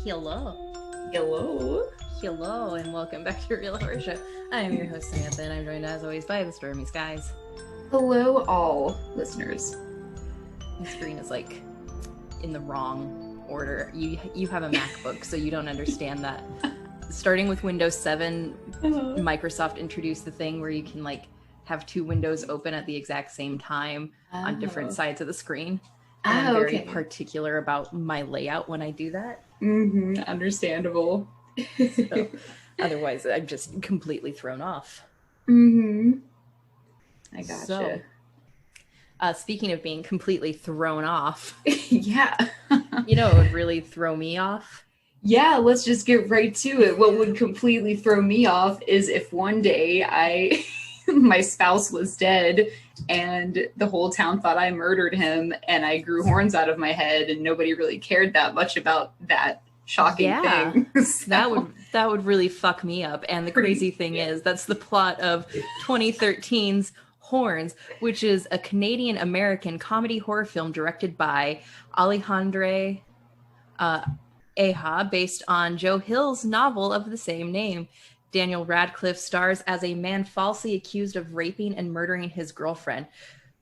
Hello. Hello. Hello, and welcome back to Real Horrorshow. I am your host, Samantha, and I'm joined as always by the Stormy Skies. Hello, all listeners. The screen is like in the wrong order. You have a MacBook, so you don't understand that. Starting with Windows 7, Microsoft introduced the thing where you can like have two windows open at the exact same time on different sides of the screen. And I'm very particular about my layout when I do that. Understandable. So, otherwise, I'm just completely thrown off. I gotcha. So, speaking of being completely thrown off. Yeah. You know what would really throw me off? Yeah, let's just get right to it. What would completely throw me off is if one day my spouse was dead and the whole town thought I murdered him and I grew horns out of my head and nobody really cared that much about that shocking thing. So, that would really fuck me up. And the crazy thing is that's the plot of 2013's Horns, which is a Canadian-American comedy horror film directed by Alejandro Eja, based on Joe Hill's novel of the same name. Daniel Radcliffe stars as a man falsely accused of raping and murdering his girlfriend,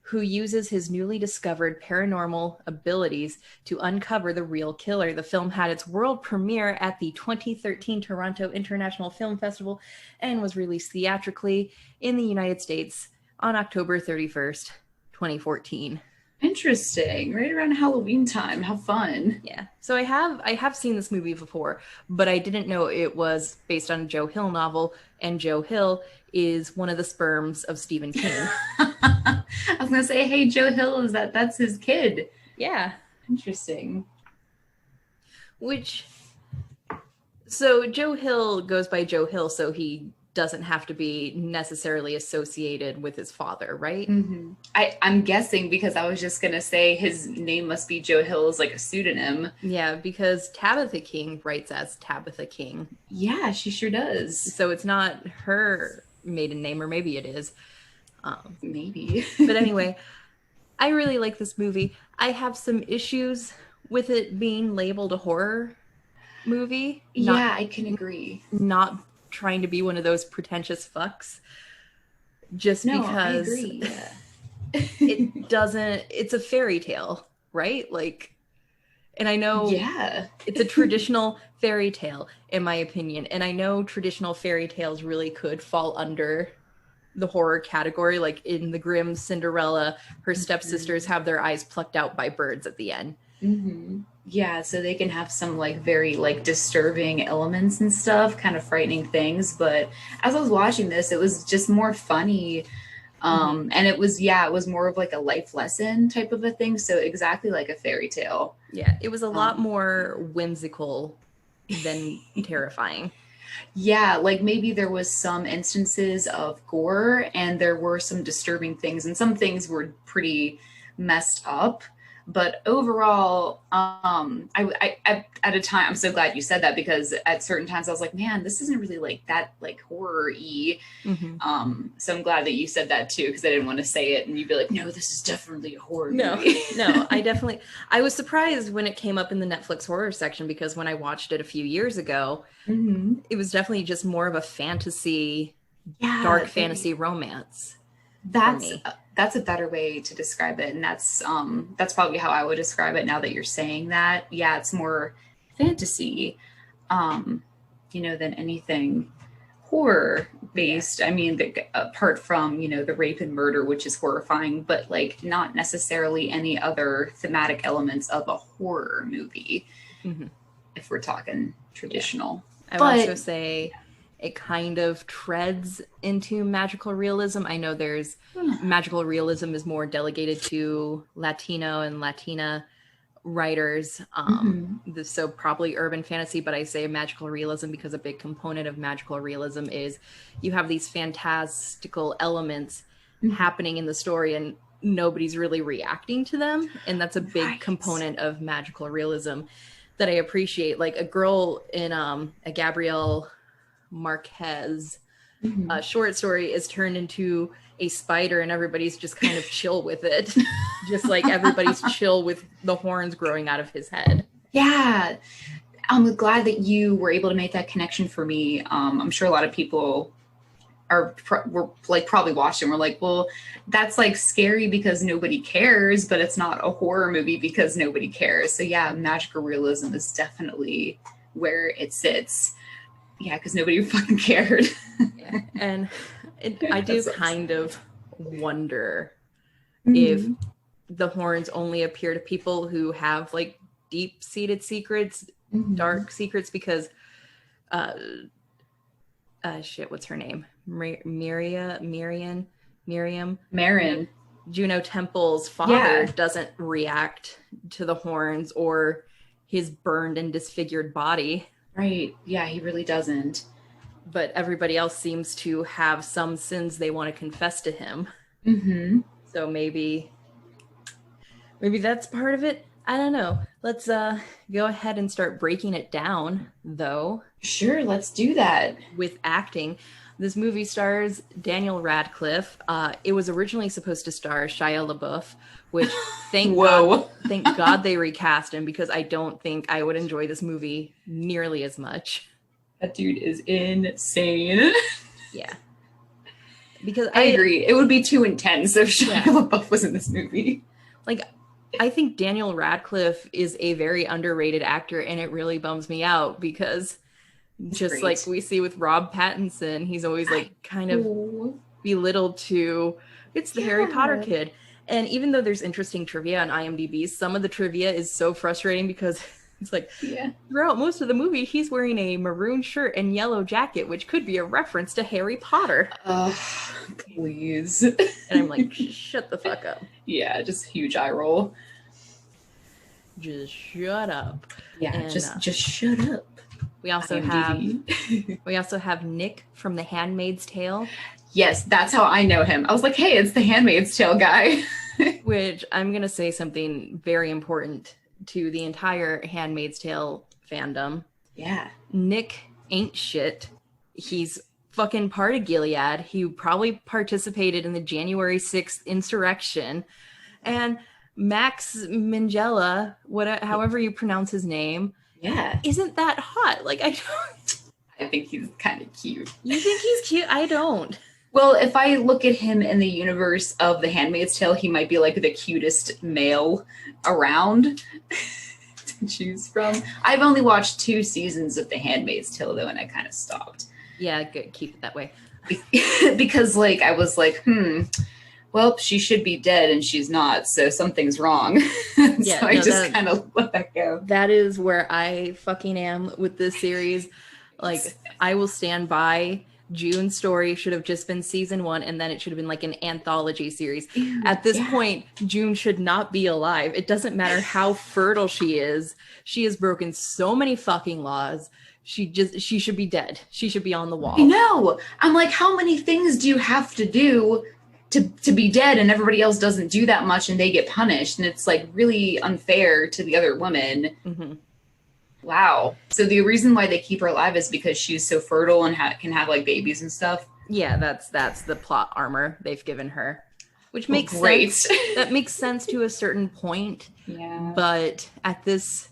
who uses his newly discovered paranormal abilities to uncover the real killer. The film had its world premiere at the 2013 Toronto International Film Festival and was released theatrically in the United States on October 31st, 2014. Interesting. Right around Halloween time. How fun. Yeah. So I have seen this movie before, but I didn't know it was based on a Joe Hill novel, and Joe Hill is one of the sperms of Stephen King. I was going to say, hey, Joe Hill, that's his kid. Yeah. Interesting. So Joe Hill goes by Joe Hill, so he doesn't have to be necessarily associated with his father, right? I'm guessing, because I was just going to say his name must be Joe Hill as like a pseudonym. Yeah, because Tabitha King writes as Tabitha King. Yeah, she sure does. So it's not her maiden name, or maybe it is. Maybe. But anyway, I really like this movie. I have some issues with it being labeled a horror movie. Yeah, I can agree. Not trying to be one of those pretentious fucks, just because I agree. Yeah. It doesn't, it's a fairy tale, right? Like, and I know it's a traditional fairy tale, in my opinion, and I know traditional fairy tales really could fall under the horror category. Like in the Grimm Cinderella, her stepsisters have their eyes plucked out by birds at the end. Yeah, so they can have some like very like disturbing elements and stuff, kind of frightening things. But as I was watching this, it was just more funny. And it was more of like a life lesson type of a thing. So exactly like a fairy tale. Yeah, it was a lot more whimsical than terrifying. Yeah, like maybe there was some instances of gore and there were some disturbing things, and some things were pretty messed up. But overall, I at a time, I'm so glad you said that, because at certain times I was like, man, this isn't really like that like horror-y. So I'm glad that you said that too, because I didn't want to say it and you'd be like, no, this is definitely a horror movie. No, I was surprised when it came up in the Netflix horror section, because when I watched it a few years ago, it was definitely just more of a fantasy, dark fantasy romance. That's a better way to describe it, and that's probably how I would describe it now that you're saying that. Yeah, it's more fantasy, than anything horror based. I mean, apart from the rape and murder, which is horrifying, but like not necessarily any other thematic elements of a horror movie. If we're talking traditional, I would also say it kind of treads into magical realism. I know there's magical realism is more delegated to Latino and Latina writers. So probably urban fantasy, but I say magical realism because a big component of magical realism is you have these fantastical elements happening in the story and nobody's really reacting to them. And that's a big component of magical realism that I appreciate. Like a girl in a Gabrielle Marquez short story is turned into a spider and everybody's just kind of chill with it. Just like everybody's chill with the horns growing out of his head. Yeah. I'm glad that you were able to make that connection for me. I'm sure a lot of people were like probably watching. We're like, well, that's like scary because nobody cares, but it's not a horror movie because nobody cares. So yeah, magical realism is definitely where it sits. Yeah, because nobody fucking cared. Yeah. And I do kind of wonder if the horns only appear to people who have like deep-seated secrets, dark secrets, because shit, what's her name? Miriam. Juno Temple's father doesn't react to the horns or his burned and disfigured body. Right. Yeah, he really doesn't. But everybody else seems to have some sins they want to confess to him. So maybe that's part of it. I don't know. Let's go ahead and start breaking it down, though. Sure, let's do that. With acting. This movie stars Daniel Radcliffe. It was originally supposed to star Shia LaBeouf, which thank God they recast him, because I don't think I would enjoy this movie nearly as much. That dude is insane. Yeah. Because I agree. It would be too intense if Shia LaBeouf was in this movie. Like, I think Daniel Radcliffe is a very underrated actor, and it really bums me out because just like we see with Rob Pattinson, he's always like kind of belittled to, it's the Harry Potter kid. And even though there's interesting trivia on IMDb, some of the trivia is so frustrating because it's like throughout most of the movie, he's wearing a maroon shirt and yellow jacket, which could be a reference to Harry Potter. Please. And I'm like, shut the fuck up. Yeah, just huge eye roll. Just shut up. Yeah, and, just shut up. We also have Nick from The Handmaid's Tale. Yes, that's how I know him. I was like, hey, it's the Handmaid's Tale guy. Which I'm gonna say something very important to the entire Handmaid's Tale fandom. Yeah. Nick ain't shit. He's fucking part of Gilead. He probably participated in the January 6th insurrection. And Max Minghella, however you pronounce his name, isn't that hot. Like, I think he's kind of cute. You think he's cute? I don't. Well, if I look at him in the universe of The Handmaid's Tale, he might be like the cutest male around to choose from. I've only watched 2 seasons of The Handmaid's Tale, though, and I kind of stopped. Yeah, good. Keep it that way. Because, like, I was like, well, she should be dead, and she's not, so something's wrong. So I just kind of let that go. That is where I fucking am with this series. Like, I will stand by June's story should have just been season 1, and then it should have been like an anthology series. At this point, June should not be alive. It doesn't matter how fertile she is. She has broken so many fucking laws. She should be dead. She should be on the wall. I know. I'm like, how many things do you have to do to be dead, and everybody else doesn't do that much and they get punished, and it's like really unfair to the other women. Wow. So the reason why they keep her alive is because she's so fertile and can have like babies and stuff. Yeah, that's the plot armor they've given her, which makes sense. That makes sense to a certain point. Yeah. But at this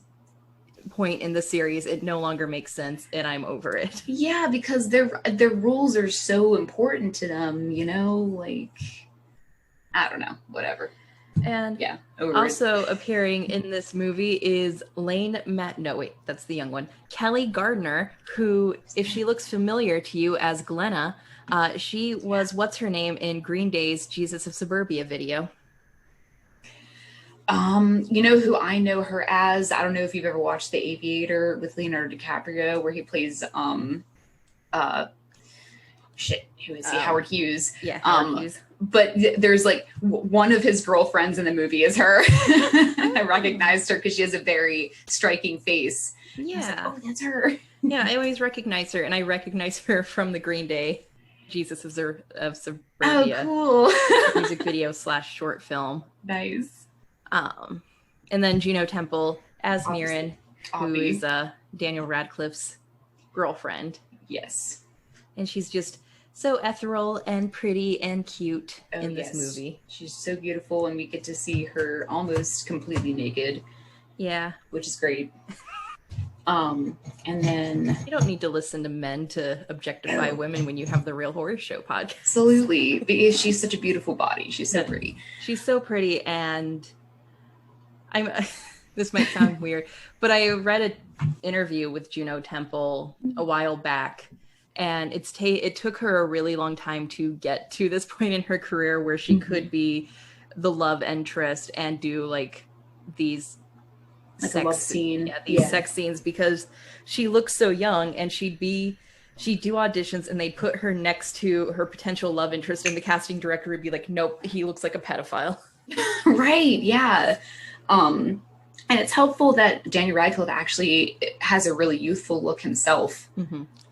point in the series, it no longer makes sense, and I'm over it. Yeah, because their rules are so important to them, you know, like, I don't know, whatever. And also appearing in this movie is that's the young one, Kelly Gardner, who, if she looks familiar to you as Glenna, she was what's her name in Green Day's Jesus of Suburbia video. You know who I know her as? I don't know if you've ever watched The Aviator with Leonardo DiCaprio, where he plays who is he? Howard Hughes. Yeah, Howard Hughes. But there's like one of his girlfriends in the movie is her. I recognized her because she has a very striking face. Yeah. Like, oh, that's her. Yeah, I always recognize her, and I recognize her from the Green Day Jesus of Suburbia. Oh, cool. Music video / short film. Nice. And then Juno Temple as Mirren, who is Daniel Radcliffe's girlfriend. Yes. And she's just so ethereal and pretty and cute in this movie. She's so beautiful, and we get to see her almost completely naked. Yeah. Which is great. And then you don't need to listen to men to objectify women when you have the Real Horror Show podcast. Absolutely, because she's such a beautiful body. She's so pretty. She's so pretty, and I'm. This might sound weird, but I read an interview with Juno Temple a while back, and it took her a really long time to get to this point in her career where she could be the love interest and do like these love scene. Sex scenes, because she looks so young, and she'd do auditions and they'd put her next to her potential love interest, and the casting director would be like, nope, he looks like a pedophile. Right. Yeah. And it's helpful that Daniel Radcliffe actually has a really youthful look himself.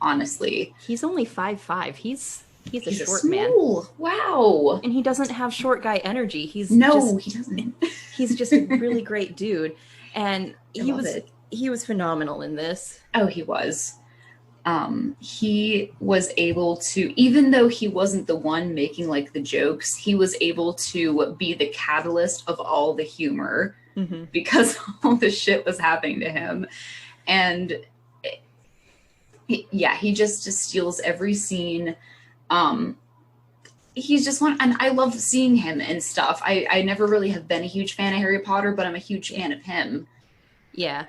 Honestly, he's only 5'5". He's a short man. Wow. And he doesn't have short guy energy. He doesn't. He's just a really great dude. And he was phenomenal in this. Oh, he was. He was able to, even though he wasn't the one making like the jokes, he was able to be the catalyst of all the humor because all the shit was happening to him. And he just steals every scene. He's just one, and I love seeing him and stuff. I never really have been a huge fan of Harry Potter, but I'm a huge fan of him. Yeah.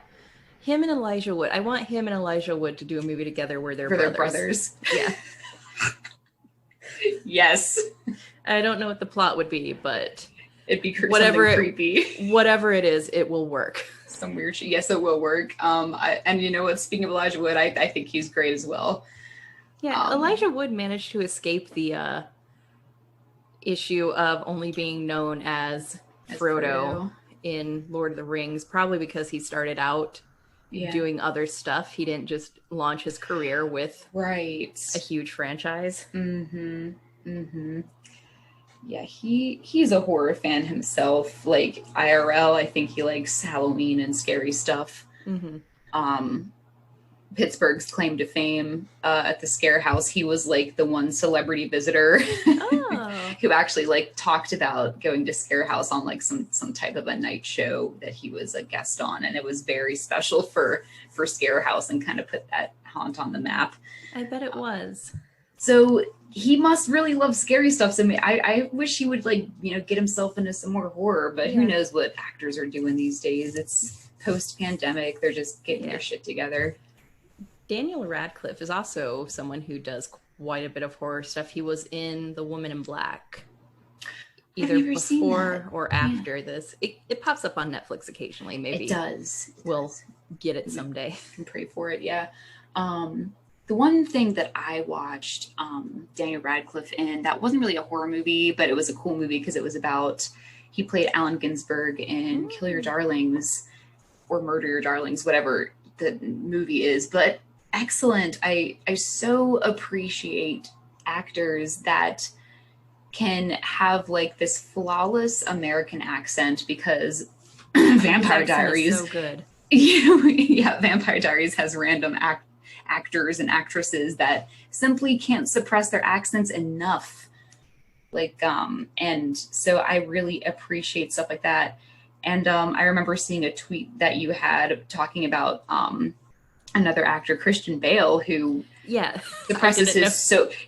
Him and Elijah Wood. I want him and Elijah Wood to do a movie together where they're brothers. Yeah. Yes. I don't know what the plot would be, but it'd be creepy. Whatever it is, it will work. Some weird shit. Yes, it will work. And you know what? Speaking of Elijah Wood, I think he's great as well. Yeah, Elijah Wood managed to escape the issue of only being known as Frodo in Lord of the Rings, probably because he started out doing other stuff. He didn't just launch his career with a huge franchise. Yeah, he's a horror fan himself. Like IRL, I think he likes Halloween and scary stuff. Pittsburgh's claim to fame at the Scare House, he was like the one celebrity visitor who actually like talked about going to Scare House on like some type of a night show that he was a guest on, and it was very special for Scare House and kind of put that haunt on the map. I bet it was. So he must really love scary stuff. So I wish he would like, get himself into some more horror, but who knows what actors are doing these days. It's post-pandemic. They're just getting their shit together. Daniel Radcliffe is also someone who does quite a bit of horror stuff. He was in The Woman in Black, either before or after this. It pops up on Netflix occasionally. Maybe it does. We'll get it someday. And pray for it. Yeah. The one thing that I watched Daniel Radcliffe in, that wasn't really a horror movie, but it was a cool movie because it was about, he played Allen Ginsberg in Kill Your Darlings or Murder Your Darlings, whatever the movie is, but excellent. I so appreciate actors that can have like this flawless American accent, because Vampire Diaries is so good. Vampire Diaries has random actors and actresses that simply can't suppress their accents enough. And so I really appreciate stuff like that. And I remember seeing a tweet that you had talking about another actor, Christian Bale, who suppresses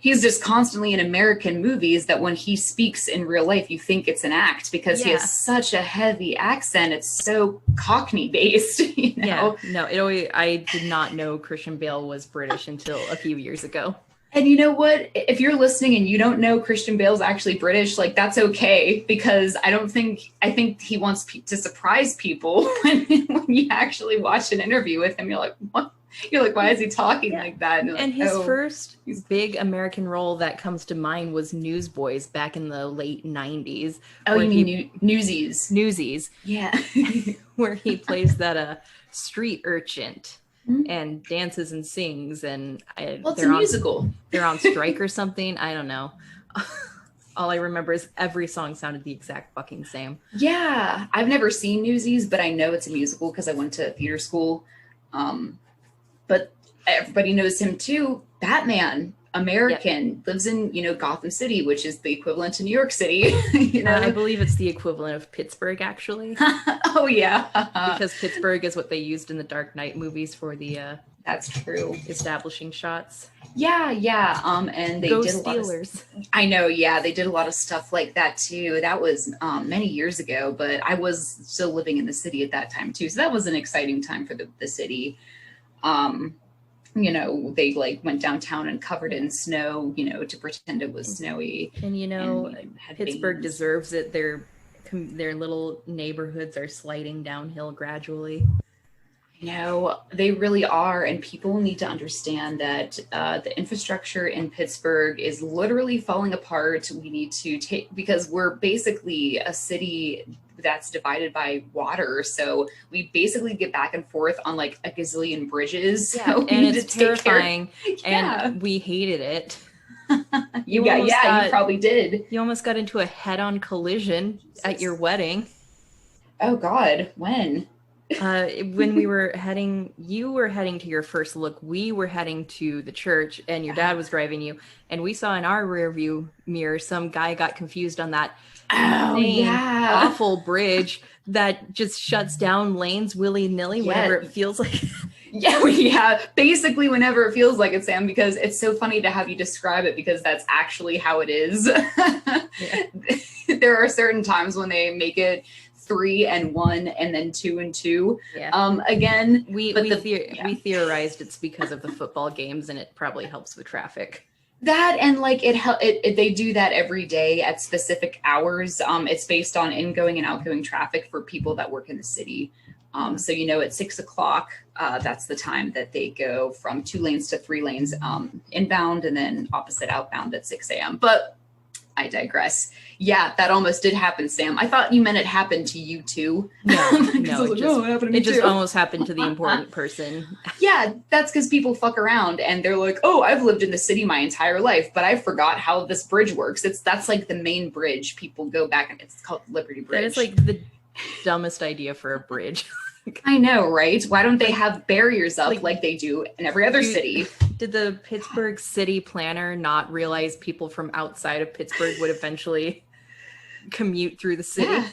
he's just constantly in American movies that when he speaks in real life, you think it's an act because he has such a heavy accent. It's so Cockney based, Yeah, no, I did not know Christian Bale was British until a few years ago. And you know what? If you're listening and you don't know Christian Bale's actually British, like that's okay, because I think he wants to surprise people when you actually watch an interview with him. You're like, what? You're like, why is he talking like that? And his first big American role that comes to mind was Newsboys back in the late 90s. Oh, you mean Newsies? Newsies. Yeah. Where he plays that street urchin. And dances and sings, and it's a musical. They're on strike or something. I don't know. All I remember is every song sounded the exact fucking same. Yeah, I've never seen Newsies, but I know it's a musical because I went to theater school. But everybody knows him too. Batman. American, lives in, you know, Gotham City, which is the equivalent to New York City. You know, I believe it's the equivalent of Pittsburgh, actually. Oh yeah, because Pittsburgh is what they used in the Dark Knight movies for the that's true. establishing shots. Yeah, yeah. And they Go did Steelers. I know, yeah, they did a lot of stuff like that too. That was many years ago, but I was still living in the city at that time too, so that was an exciting time for the city. You know, they like went downtown and covered in snow, you know, to pretend it was snowy. And you know, Pittsburgh deserves it. Their little neighborhoods are sliding downhill gradually. No, they really are. And people need to understand that the infrastructure in Pittsburgh is literally falling apart. We need to take, because we're basically a city that's divided by water. So we basically get back and forth on like a gazillion bridges. Yeah, so and it's terrifying. Yeah. And we hated it. You probably did. You almost got into a head-on collision at your wedding. Oh God, when? When we were heading, you were heading to your first look, we were heading to the church, and your dad was driving you, and we saw in our rear view mirror some guy got confused on that awful bridge that just shuts down lanes willy-nilly whenever it feels like. Yeah, basically whenever it feels like it, Sam, because it's so funny to have you describe it, because that's actually how it is. There are certain times when they make it 3 and 1 and then 2 and 2 again. We theorized it's because of the football games, and it probably helps with traffic. That, and like it they do that every day at specific hours. It's based on ingoing and outgoing traffic for people that work in the city. So, you know, at 6 o'clock, that's the time that they go from 2 lanes to 3 lanes inbound, and then opposite outbound at 6 a.m. But I digress. Yeah, that almost did happen, Sam. I thought you meant it happened to you too. No, it just almost happened to the important person. Yeah, that's because people fuck around and they're like, oh, I've lived in the city my entire life, but I forgot how this bridge works. That's like the main bridge. People go back, and it's called Liberty Bridge. That is like the dumbest idea for a bridge. I know, right? Why don't they have barriers up like they do in every other city? Did the Pittsburgh city planner not realize people from outside of Pittsburgh would eventually commute through the city?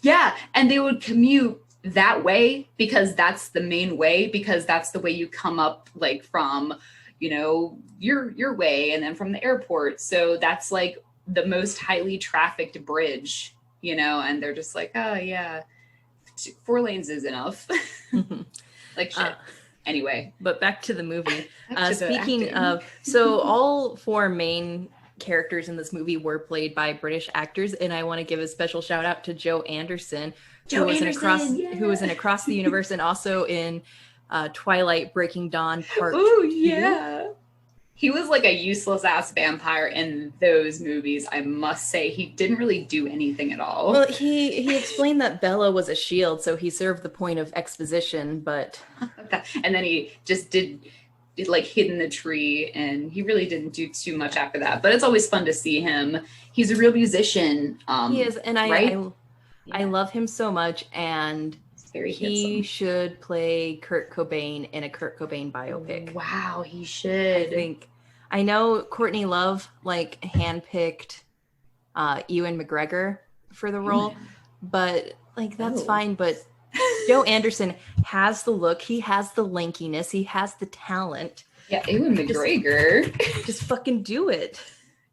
Yeah, and they would commute that way because that's the main way, because that's the way you come up, like from, you know, your way, and then from the airport. So that's like the most highly trafficked bridge, you know, and they're just like, oh yeah, 4 lanes is enough. Like shit. Anyway, but back to the movie. Speaking of, so all 4 main characters in this movie were played by British actors, and I want to give a special shout out to Joe Anderson, who was in Across the Universe, and also in Twilight Breaking Dawn Part 2. Oh yeah. He was like a useless ass vampire in those movies, I must say. He didn't really do anything at all. Well, he explained that Bella was a shield, so he served the point of exposition, but... And then he just did like hid in the tree, and he really didn't do too much after that. But it's always fun to see him. He's a real musician. He is, and I love him so much, and he should play Kurt Cobain in a Kurt Cobain biopic. Wow, he should. I know Courtney Love like handpicked Ewan McGregor for the role, but like that's fine. But Joe Anderson has the look, he has the lankiness, he has the talent. Yeah, Ewan McGregor. Just fucking do it.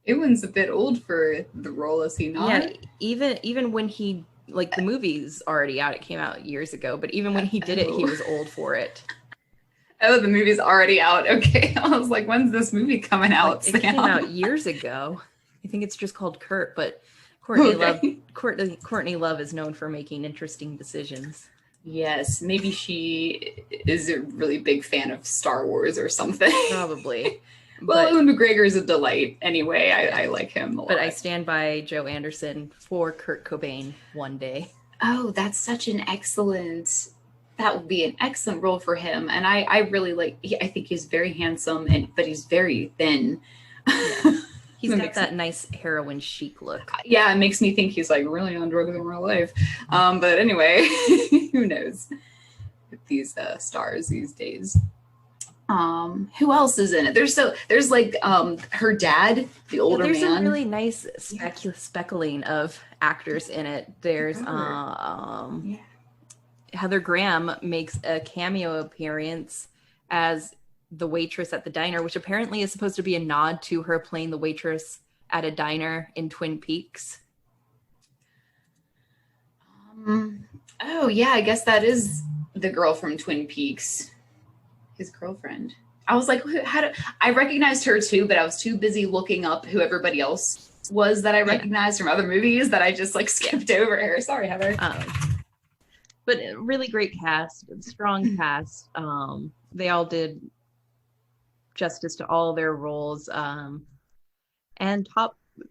Ewan's a bit old for the role, is he not? Yeah, even when he, like, the movie's already out, it came out years ago, but even when he did it, he was old for it. Oh, the movie's already out. Okay. I was like, when's this movie coming out? Like, it came out years ago. I think it's just called Kurt, but Courtney Love is known for making interesting decisions. Yes, maybe she is a really big fan of Star Wars or something. Probably. Well, Ewan McGregor is a delight anyway. I like him a lot. But I stand by Joe Anderson for Kurt Cobain one day. Oh, that's such an excellent... That would be an excellent role for him. And I really like... I think he's very handsome, but he's very thin. Yeah. He's got that nice heroin chic look. Yeah, it makes me think he's like really on drugs in real life. But anyway, who knows with these stars these days. Who else is in it? There's like her dad, the older there's man. a really nice speckling of actors in it. There's Heather Graham makes a cameo appearance as the waitress at the diner, which apparently is supposed to be a nod to her playing the waitress at a diner in Twin Peaks. Oh yeah, I guess that is the girl from Twin Peaks, his girlfriend. I was like, I recognized her too, but I was too busy looking up who everybody else was that I recognized from other movies that I just like skipped over her. Sorry, Heather. But really great cast, strong cast. They all did justice to all their roles. And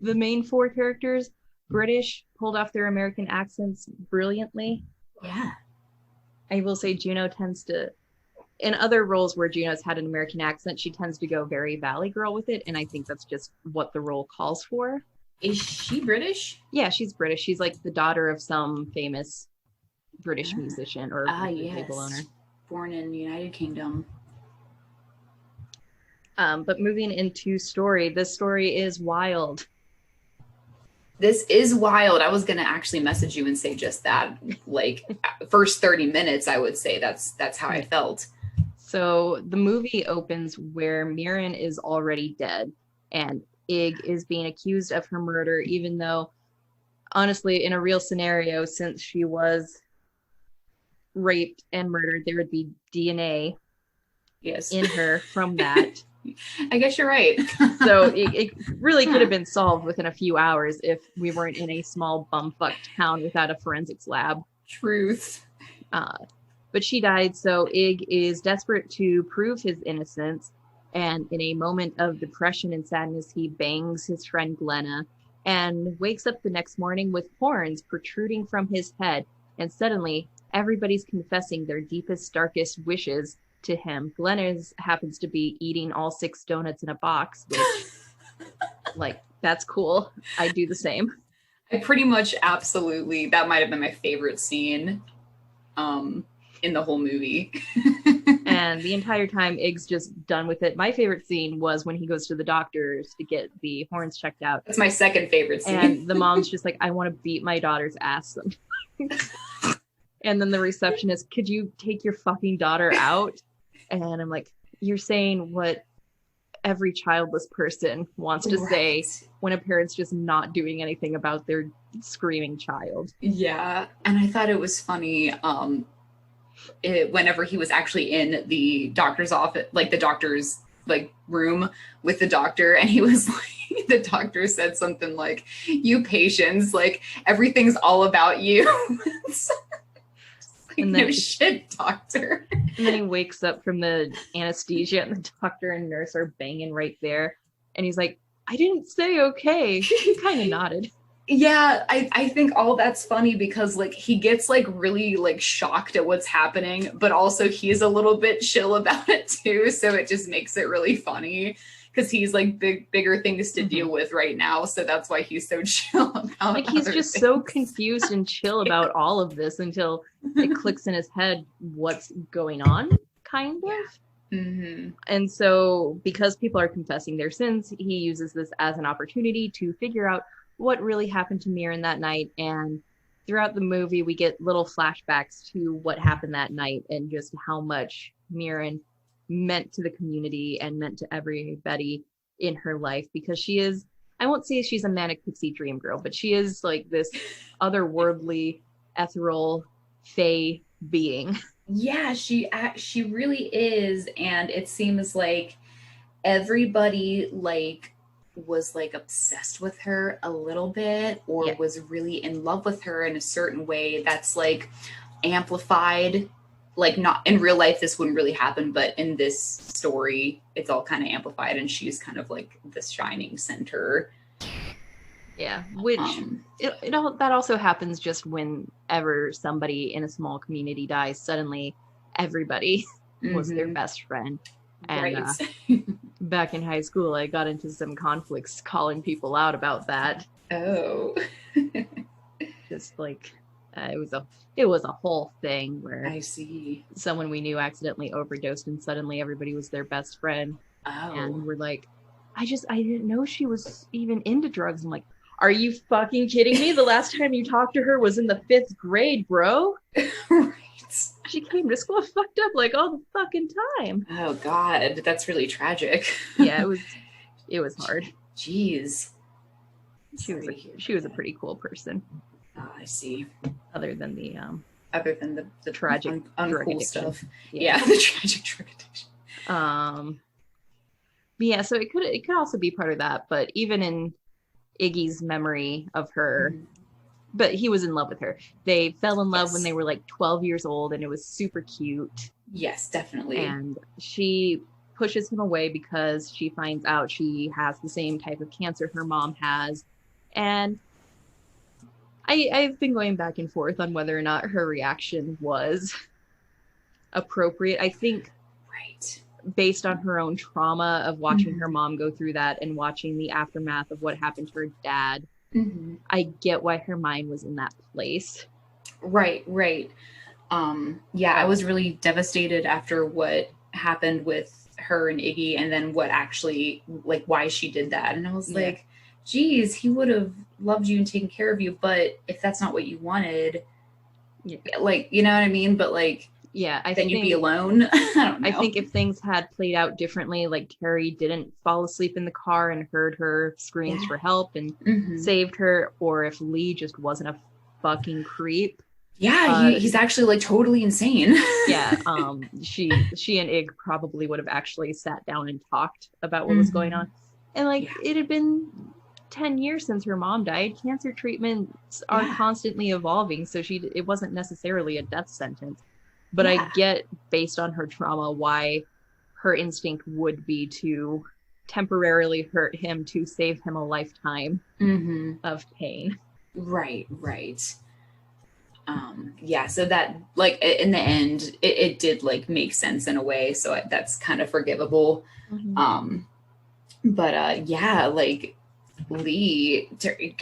the main four characters, British, pulled off their American accents brilliantly. Yeah. I will say Juno tends to, in other roles where Juno's had an American accent, she tends to go very Valley Girl with it, and I think that's just what the role calls for. Is she British? Yeah, she's British. She's like the daughter of some famous British musician or label owner. Born in United Kingdom. But moving into story, this story is wild. This is wild. I was gonna actually message you and say just that. Like first 30 minutes, I would say that's how I felt. So the movie opens where Mirren is already dead and Ig is being accused of her murder, even though honestly, in a real scenario, since she was raped and murdered, there would be DNA in her from that. I guess you're right. So it really could have been solved within a few hours if we weren't in a small bumfuck town without a forensics lab. Truth. But she died, so Ig is desperate to prove his innocence, and in a moment of depression and sadness, he bangs his friend Glenna and wakes up the next morning with horns protruding from his head, and suddenly everybody's confessing their deepest, darkest wishes to him. Glenna's happens to be eating all 6 donuts in a box, which, like, that's cool. I do the same. I pretty much absolutely, that might have been my favorite scene in the whole movie. And the entire time, Ig's just done with it. My favorite scene was when he goes to the doctors to get the horns checked out. That's my second favorite scene. And the mom's just like, I want to beat my daughter's ass. And then the receptionist, could you take your fucking daughter out? And I'm like, you're saying what every childless person wants to say when a parent's just not doing anything about their screaming child. Yeah. And I thought it was funny whenever he was actually in the doctor's office, like the doctor's like room with the doctor, and he was like, the doctor said something like, you patients, like everything's all about you. And then, no shit, doctor. And then he wakes up from the anesthesia and the doctor and nurse are banging right there. And he's like, I didn't say okay. He kind of nodded. Yeah, I think all that's funny because like he gets like really like shocked at what's happening, but also he's a little bit chill about it too. So it just makes it really funny because he's like bigger things to deal with right now. So that's why he's so chill about like he's just things. So confused and chill about all of this until it clicks in his head what's going on, kind of. Mm-hmm. And so because people are confessing their sins, he uses this as an opportunity to figure out what really happened to Mirren that night. And throughout the movie, we get little flashbacks to what happened that night and just how much Mirren meant to the community and meant to everybody in her life, because she is, I won't say she's a manic pixie dream girl, but she is like this otherworldly, ethereal, fae being. Yeah, she really is. And it seems like everybody like was like obsessed with her a little bit, or was really in love with her in a certain way that's like amplified. Like, not in real life this wouldn't really happen, but in this story it's all kind of amplified, and she's kind of like the shining center. Yeah, which that also happens just whenever somebody in a small community dies. Suddenly everybody was their best friend. And back in high school, I got into some conflicts calling people out about that. Oh. Just like It was a whole thing where I see. someone we knew accidentally overdosed, and suddenly everybody was their best friend, and Oh. we're like, I didn't know she was even into drugs. I'm like, are you fucking kidding me? The last time you talked to her was in the 5th grade, bro. Right. She came to school fucked up like all the fucking time. Oh God, that's really tragic. Yeah, it was hard. Jeez. She was a pretty cool person. Oh, I see. Other than the tragic drug uncool addiction stuff. Yeah, the tragic drug addiction. But yeah, so it could also be part of that, but even in Iggy's memory of her, but he was in love with her. They fell in love when they were like 12 years old, and it was super cute. Yes, definitely. And she pushes him away because she finds out she has the same type of cancer her mom has. And I've been going back and forth on whether or not her reaction was appropriate. I think based on her own trauma of watching her mom go through that and watching the aftermath of what happened to her dad, I get why her mind was in that place. Right. Yeah, I was really devastated after what happened with her and Iggy, and then what actually, like, why she did that. And I was like, geez, he would have loved you and taken care of you, but if that's not what you wanted, like, you know what I mean? But like, then you'd be alone. I don't know. I think if things had played out differently, like Carrie didn't fall asleep in the car and heard her screams for help and saved her, or if Lee just wasn't a fucking creep. Yeah, he's actually like totally insane. She and Ig probably would have actually sat down and talked about what was going on. And like it had been 10 years since her mom died. Cancer treatments are constantly evolving, so it wasn't necessarily a death sentence. But I get, based on her trauma, why her instinct would be to temporarily hurt him to save him a lifetime of pain. Right. So that, like, in the end, it did like make sense in a way, so that's kind of forgivable. But like Lee,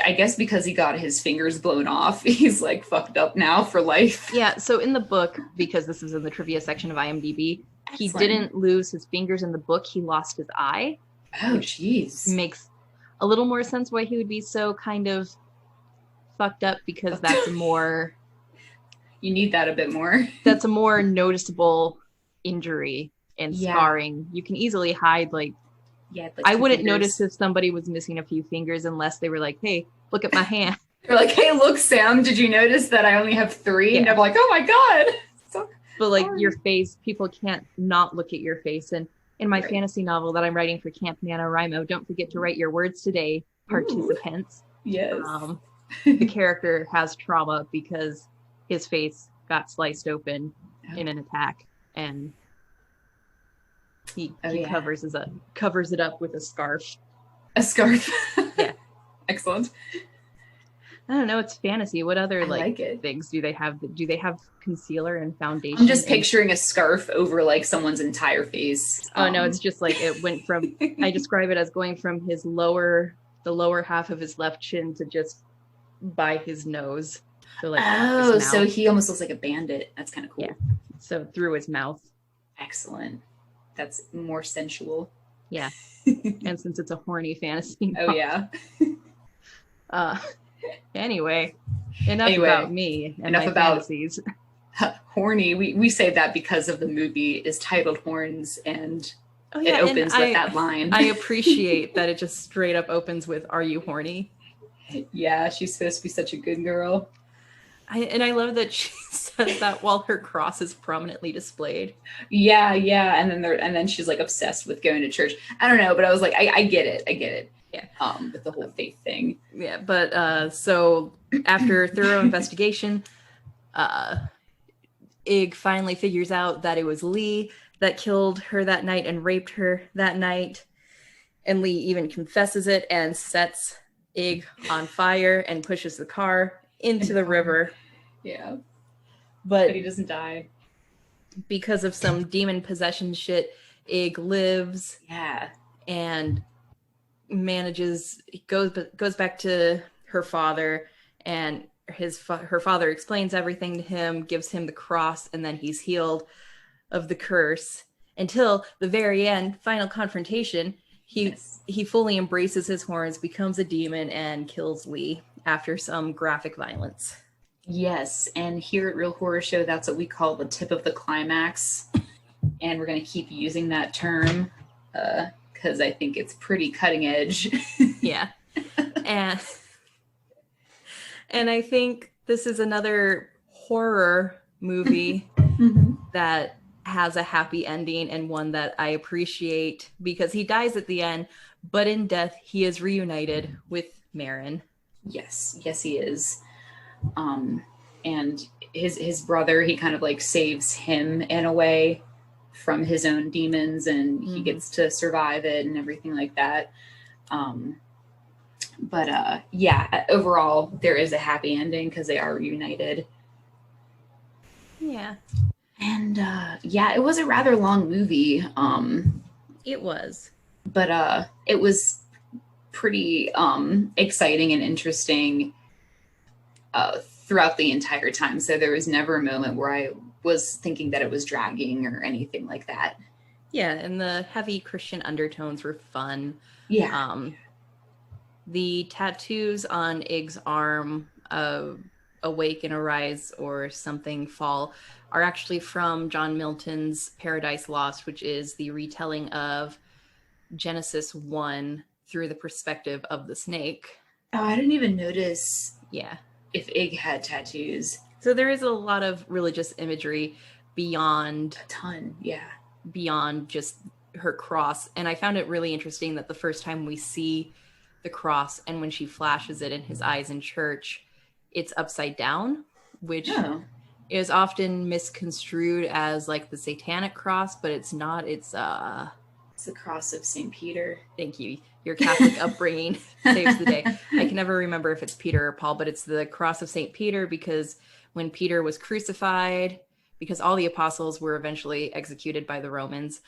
I guess because he got his fingers blown off, he's like fucked up now for life. Yeah, so in the book, because this is in the trivia section of IMDb, he didn't lose his fingers in the book, he lost his eye. Oh, jeez. Makes a little more sense why he would be so kind of fucked up, because that's a more... You need that a bit more. That's a more noticeable injury and scarring. You can easily hide, like I wouldn't notice if somebody was missing a few fingers unless they were like, hey, look at my hand. They're like, hey, look, Sam, did you notice that I only have 3? And I'm like, oh my God. So but like your face, people can't not look at your face. And in my fantasy novel that I'm writing for Camp NaNoWriMo, don't forget to write your words today, participants. Yes. The character has trauma because his face got sliced open in an attack, and he covers it up with a scarf. A scarf. Yeah. Excellent. I don't know, it's fantasy. What other things do they have? Do they have concealer and foundation? I'm just picturing a scarf over like someone's entire face. Oh no, it's just like it went from I describe it as going from the lower half of his left chin to just by his nose. So like so he almost looks like a bandit. That's kind of cool. Yeah. So through his mouth. Excellent. That's more sensual. Yeah. And since it's a horny fantasy novel. Oh yeah. Anyway, enough about me and my fantasies. Horny. We say that because of the movie is titled Horns, and it opens with that line. I appreciate that it just straight up opens with, "Are you horny?" Yeah, she's supposed to be such a good girl. I love that she says that while her cross is prominently displayed. Yeah, and then she's like obsessed with going to church. I don't know, but I was like, I get it. Yeah. With the whole faith thing. Yeah, but so after thorough investigation, Ig finally figures out that it was Lee that killed her that night and raped her that night, and Lee even confesses it and sets Ig on fire and pushes the car into the river. Yeah. But he doesn't die. Because of some demon possession shit, Ig lives. Yeah. And goes back to her father, and her father explains everything to him, gives him the cross, and then he's healed of the curse until the very end, final confrontation. He fully embraces his horns, becomes a demon, and kills Lee after some graphic violence. Yes, and here at Real Horror Show, that's what we call the tip of the climax. And we're going to keep using that term because I think it's pretty cutting edge. Yeah. And I think this is another horror movie that has a happy ending, and one that I appreciate because he dies at the end, but in death, he is reunited with Marin. Yes, he is. And his brother, he kind of like saves him in a way from his own demons, and he gets to survive it and everything like that. But yeah, overall, there is a happy ending because they are reunited. Yeah. And yeah, it was a rather long movie. It was. But it was pretty exciting and interesting throughout the entire time. So there was never a moment where I was thinking that it was dragging or anything like that. Yeah, and the heavy Christian undertones were fun. Yeah. The tattoos on Ig's arm, Awake and Arise or something fall, are actually from John Milton's Paradise Lost, which is the retelling of Genesis 1 through the perspective of the snake. Oh, I didn't even notice. Yeah. If Ig had tattoos. So there is a lot of religious imagery beyond... A ton, yeah. Beyond just her cross. And I found it really interesting that the first time we see the cross and when she flashes it in his eyes in church, it's upside down, which is often misconstrued as like the satanic cross, but it's not. It's the cross of St. Peter. Thank you. Your Catholic upbringing saves the day. I can never remember if it's Peter or Paul, but it's the cross of St. Peter because when Peter was crucified, because all the apostles were eventually executed by the Romans,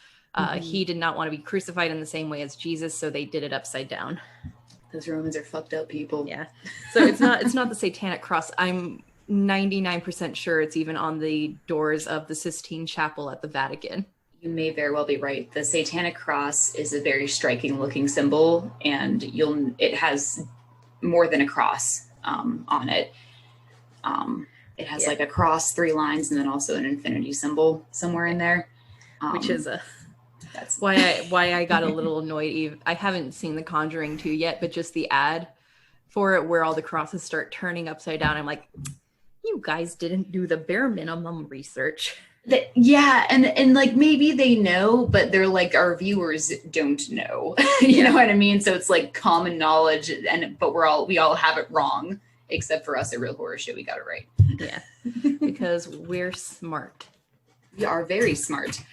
he did not want to be crucified in the same way as Jesus, so they did it upside down. Those Romans are fucked up people. Yeah. So it's not the satanic cross. I'm 99% sure it's even on the doors of the Sistine Chapel at the Vatican. You may very well be right. The satanic cross is a very striking looking symbol, and it has more than a cross on it. It has like a cross, 3 lines, and then also an infinity symbol somewhere in there. Which is that's why I got a little annoyed. I haven't seen The Conjuring 2 yet, but just the ad for it where all the crosses start turning upside down. I'm like, you guys didn't do the bare minimum research. Yeah, and like maybe they know, but they're like, our viewers don't know. You know what I mean? So it's like common knowledge, but we all have it wrong, except for us at Real Horror Show. We got it right. Yeah, because we're smart. We are very smart.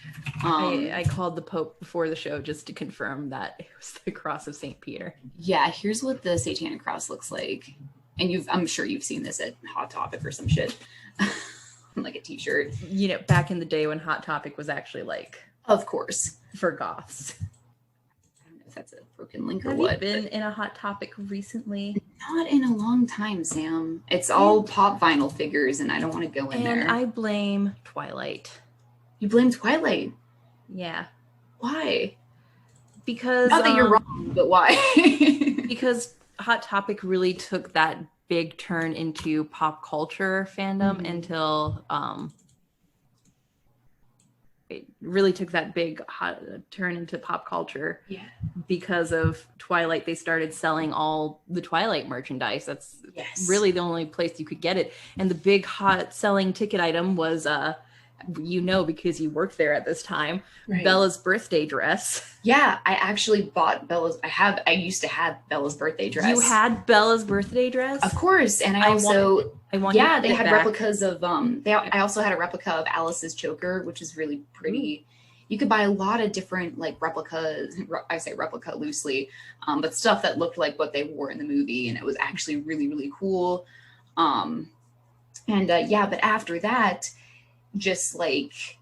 I called the Pope before the show just to confirm that it was the cross of St. Peter. Yeah, here's what the satanic cross looks like. And I'm sure you've seen this at Hot Topic or some shit. Like a t-shirt. You know, back in the day when Hot Topic was actually like... Of course. For goths. I don't know if that's a broken link or Have what. Have you been in a Hot Topic recently? Not in a long time, Sam. It's all pop vinyl figures and I don't want to go in there. And I blame Twilight. You blame Twilight? Yeah. Why? Because... Not that you're wrong, but why? Because Hot Topic really took that big turn into pop culture fandom until it really took that big turn into pop culture because of Twilight. They started selling all the Twilight merchandise. That's really the only place you could get it. And the big hot selling ticket item was because you worked there at this time, Bella's birthday dress. Yeah, I actually bought Bella's. I used to have Bella's birthday dress. You had Bella's birthday dress? Of course. And I want they had replicas of I also had a replica of Alice's choker, which is really pretty. You could buy a lot of different like replicas. I say replica loosely, but stuff that looked like what they wore in the movie, and it was actually really, really cool. But after that, just like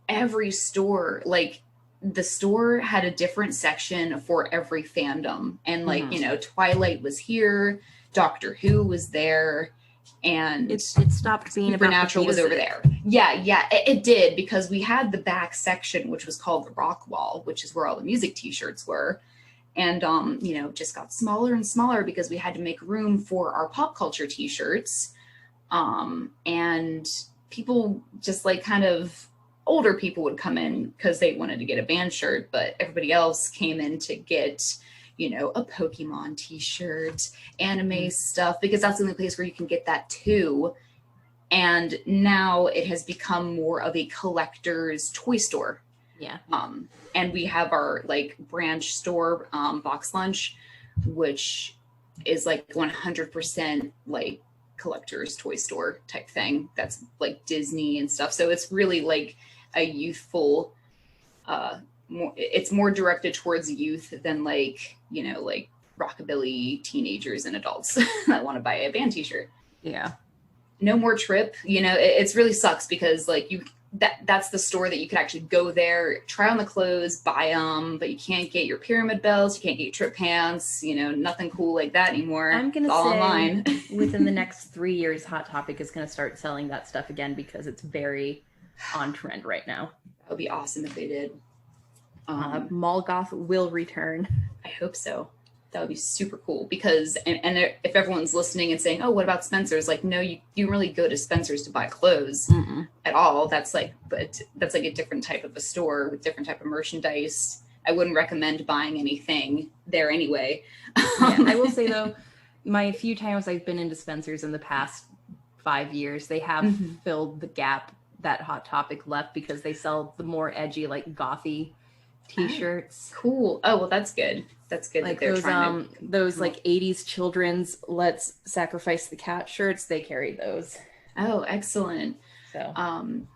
every store, like the store had a different section for every fandom, and like Twilight was here, Doctor Who was there, and it stopped being Supernatural about the was over there. Yeah, it did, because we had the back section, which was called the rock wall, which is where all the music t-shirts were. And, just got smaller and smaller because we had to make room for our pop culture t-shirts. And people just like kind of older people would come in because they wanted to get a band shirt, but everybody else came in to get, a Pokemon t-shirt, anime stuff, because that's the only place where you can get that too. And now it has become more of a collector's toy store. Yeah. And we have our like branch store, Box Lunch, which is like 100% like collector's toy store type thing. That's like Disney and stuff. So it's really like a youthful, it's more directed towards youth than like, like rockabilly teenagers and adults that want to buy a band t-shirt. Yeah. No more Trip. It's really sucks because like that's the store that you could actually go there, try on the clothes, buy them, but you can't get your pyramid belts, you can't get your Trip pants, nothing cool like that anymore. I'm gonna it's all say online. Within the next 3 years, Hot Topic is gonna start selling that stuff again because it's very on trend right now. That would be awesome if they did. Mall Goth will return. I hope so. That would be super cool, because and if everyone's listening and saying, oh, what about Spencer's? Like, no, you don't really go to Spencer's to buy clothes at all. That's like a different type of a store with different type of merchandise. I wouldn't recommend buying anything there anyway. I will say though, my few times I've been into Spencer's in the past 5 years, they have filled the gap that Hot Topic left, because they sell the more edgy, like gothy t-shirts. Cool. Oh, well, that's good. That's good. Like that they're those trying to those like 80s children's Let's Sacrifice the Cat shirts, they carry those. Oh, excellent. So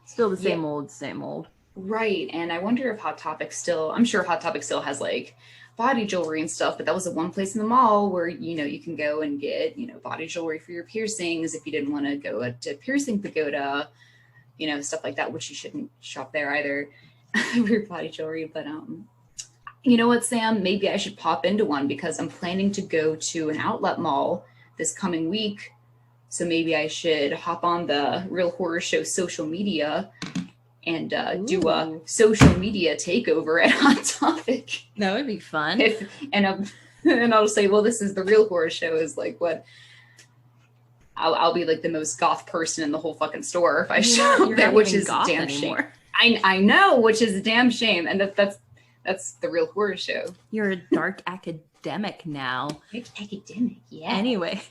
still the same old. Right. And I wonder if Hot Topic still, I'm sure Hot Topic still has like body jewelry and stuff, but that was the one place in the mall where, you can go and get, body jewelry for your piercings if you didn't want to go to Piercing Pagoda, stuff like that, which you shouldn't shop there either for your body jewelry. But you know what, Sam? Maybe I should pop into one, because I'm planning to go to an outlet mall this coming week. So maybe I should hop on the Real Horror Show social media and do a social media takeover at Hot Topic. That would be fun. And I'll say, well, this is the Real Horror Show, is like what I'll be like the most goth person in the whole fucking store if I show up there, which is a damn shame. I know, which is a damn shame, and that's the Real Horror Show. You're a dark academic now. Dark academic, yeah. Anyway,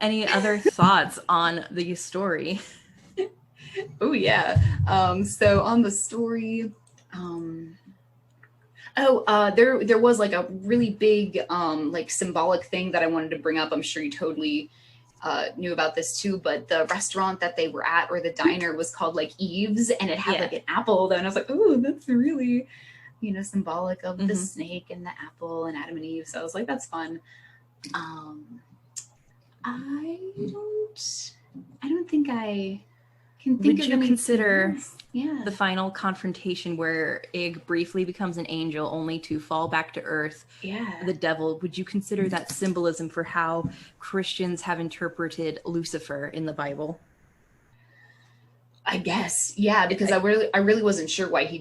any other thoughts on the story? Oh yeah. So on the story, there was like a really big like symbolic thing that I wanted to bring up. I'm sure you totally knew about this too, but the restaurant that they were at, or the diner, was called like Eve's, and it had like an apple though, and I was like, oh, that's really symbolic of the snake and the apple and Adam and Eve. So I was like, that's fun. I don't think I can think Would of you consider the final confrontation where Ig briefly becomes an angel only to fall back to earth, the devil? Would you consider that symbolism for how Christians have interpreted Lucifer in the Bible? I guess, yeah, because I really wasn't sure why he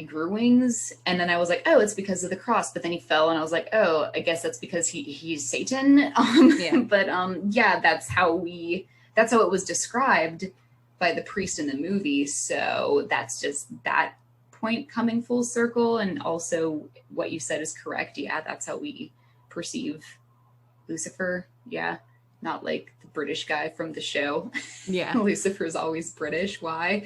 grew wings, and then I was like, oh, it's because of the cross. But then he fell, and I was like, oh, I guess that's because he's Satan. But that's how it was described by the priest in the movie. So that's just that point coming full circle, and also what you said is correct. Yeah, that's how we perceive Lucifer. Yeah, not like the British guy from the show. Yeah. Lucifer's always British. Why?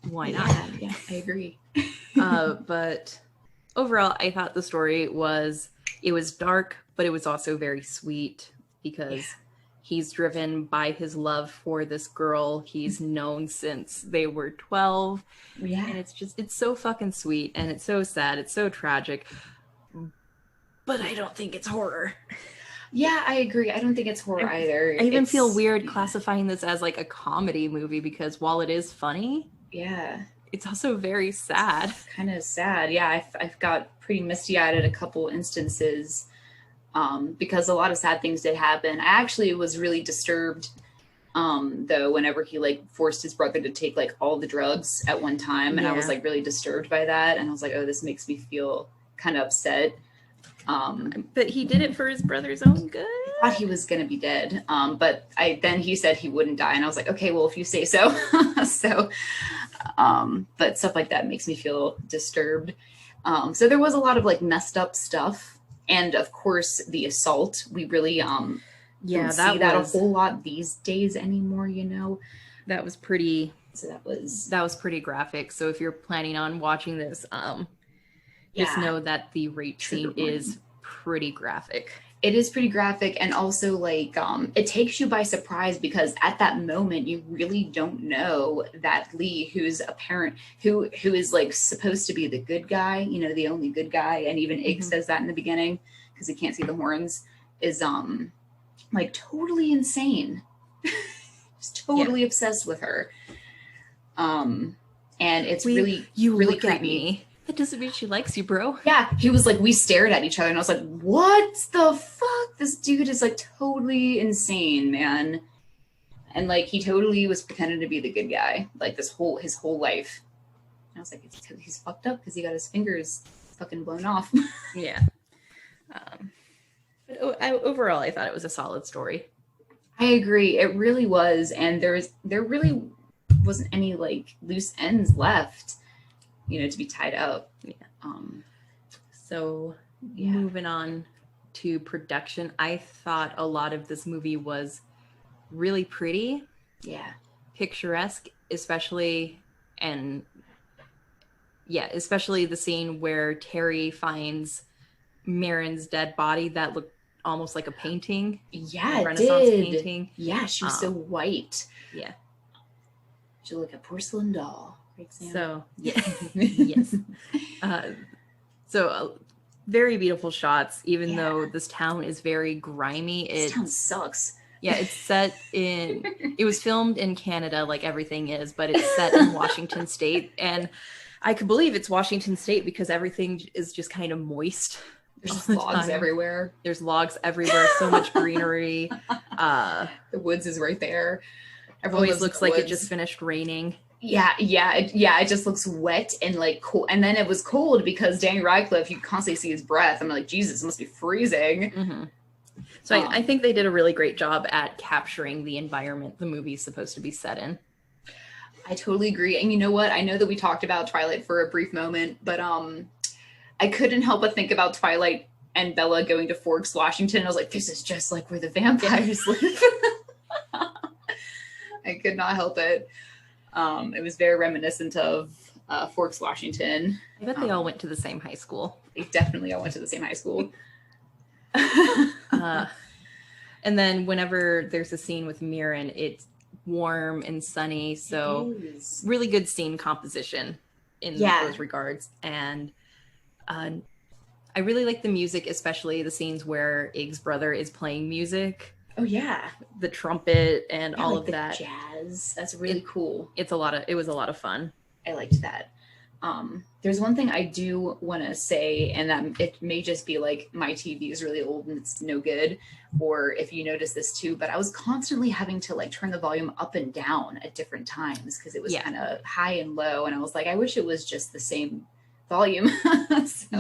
Why not? Yeah, I agree. But overall, I thought the story was dark, but it was also very sweet, because he's driven by his love for this girl he's known since they were 12. Yeah. And it's so fucking sweet, and it's so sad. It's so tragic. But I don't think it's horror. Yeah, I agree. I don't think it's horror either. I even feel weird classifying this as like a comedy movie, because while it is funny, it's also very sad. Kind of sad. Yeah, I've got pretty misty-eyed at a couple instances. because a lot of sad things did happen. I actually was really disturbed, though, whenever he like forced his brother to take like all the drugs at one time, and I was like really disturbed by that, and I was like, oh, this makes me feel kind of upset. But he did it for his brother's own good. I thought he was gonna be dead, but then he said he wouldn't die, and I was like, okay, well, if you say so. But stuff like that makes me feel disturbed. So there was a lot of like messed up stuff, and of course the assault. We really don't see that a whole lot these days anymore. You know, that was pretty. So that was pretty graphic. So if you're planning on watching this, just know that the rape scene is pretty graphic. It is pretty graphic, and also like it takes you by surprise, because at that moment you really don't know that Lee, who's a parent, who is like supposed to be the good guy, you know, the only good guy, and even Ig says that in the beginning because he can't see the horns, is like totally insane. He's totally obsessed with her. And it's really creepy. At me. That doesn't mean she likes you, bro. Yeah, he was like, we stared at each other, and I was like, what the fuck? This dude is like totally insane, man. And like, he totally was pretending to be the good guy, like his whole life. And I was like, he's fucked up because he got his fingers fucking blown off. Yeah. But overall, I thought it was a solid story. I agree. It really was. And there really wasn't any like loose ends left, you know, to be tied up. Yeah. Moving on to production, I thought a lot of this movie was really pretty. Yeah. Picturesque, especially the scene where Terry finds Marin's dead body that looked almost like a painting. Yeah, a Renaissance it did. painting. Yeah, she was so white. Yeah. She looked like a porcelain doll. So yes. Very beautiful shots, even though this town is very grimy. This town sucks. Yeah, it's set in, it was filmed in Canada like everything is, but it's set in Washington State. And I could believe it's Washington State because everything is just kind of moist. There's logs everywhere. There's logs everywhere, so much greenery. The woods is right there. Everyone always looks like it just finished raining. Yeah. It just looks wet and like cool. And then it was cold because Danny Radcliffe, you constantly see his breath. I'm like, Jesus, it must be freezing. Mm-hmm. So I think they did a really great job at capturing the environment the movie's supposed to be set in. I totally agree. And you know what? I know that we talked about Twilight for a brief moment, but I couldn't help but think about Twilight and Bella going to Forks, Washington. I was like, this is just like where the vampires live. I could not help it. It was very reminiscent of Forks, Washington. I bet they all went to the same high school. They definitely all went to the same high school. And then whenever there's a scene with Mirren, it's warm and sunny. So really good scene composition in those regards. And I really like the music, especially the scenes where Ig's brother is playing music. Oh yeah, the trumpet and all like of the that jazz. That's really cool. It was a lot of fun. I liked that. There's one thing I do want to say, and that it may just be like my TV is really old and it's no good, or if you notice this too, but I was constantly having to like turn the volume up and down at different times because it was kind of high and low, and I was like, I wish it was just the same volume.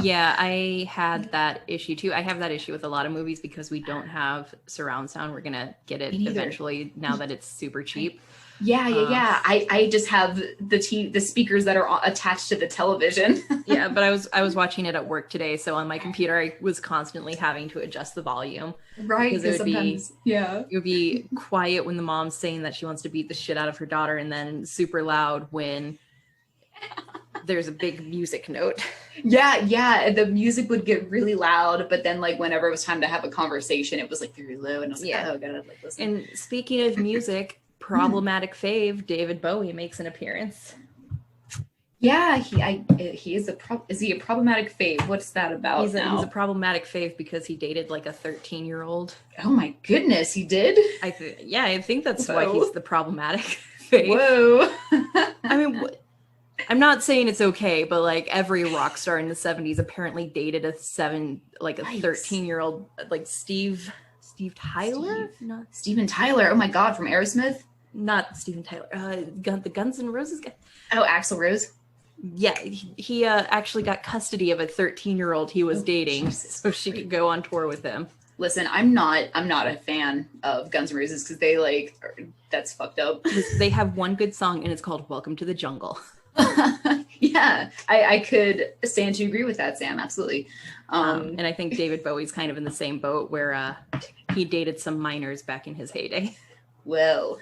Yeah, I had that issue too. I have that issue with a lot of movies because we don't have surround sound. We're gonna get it eventually now that it's super cheap. Yeah. I just have the speakers that are attached to the television. Yeah, but I was watching it at work today, so on my computer I was constantly having to adjust the volume. Right, because it would be quiet when the mom's saying that she wants to beat the shit out of her daughter, and then super loud when there's a big music note. Yeah, the music would get really loud, but then like whenever it was time to have a conversation, it was like very low, and I was like, oh, I gotta like listen. And speaking of music, problematic fave David Bowie makes an appearance. Yeah, he is is he a problematic fave? What's that about? He's a problematic fave because he dated like a 13-year-old. Oh my goodness, he did? I think that's why he's the problematic fave. Whoa. I mean, I'm not saying it's okay, but like every rock star in the 70s apparently dated a 13-year-old, like Steve Tyler? No, Steven Tyler. Oh my God, from Aerosmith? not Steven Tyler. The Guns N' Roses guy. Oh, Axl Rose? Yeah, he actually got custody of a 13-year-old he was dating, so she could go on tour with him. Listen, I'm not a fan of Guns N' Roses because they that's fucked up. They have one good song and it's called "Welcome to the Jungle." Yeah, I could stand to agree with that, Sam. Absolutely. And I think David Bowie's kind of in the same boat where he dated some minors back in his heyday. Well,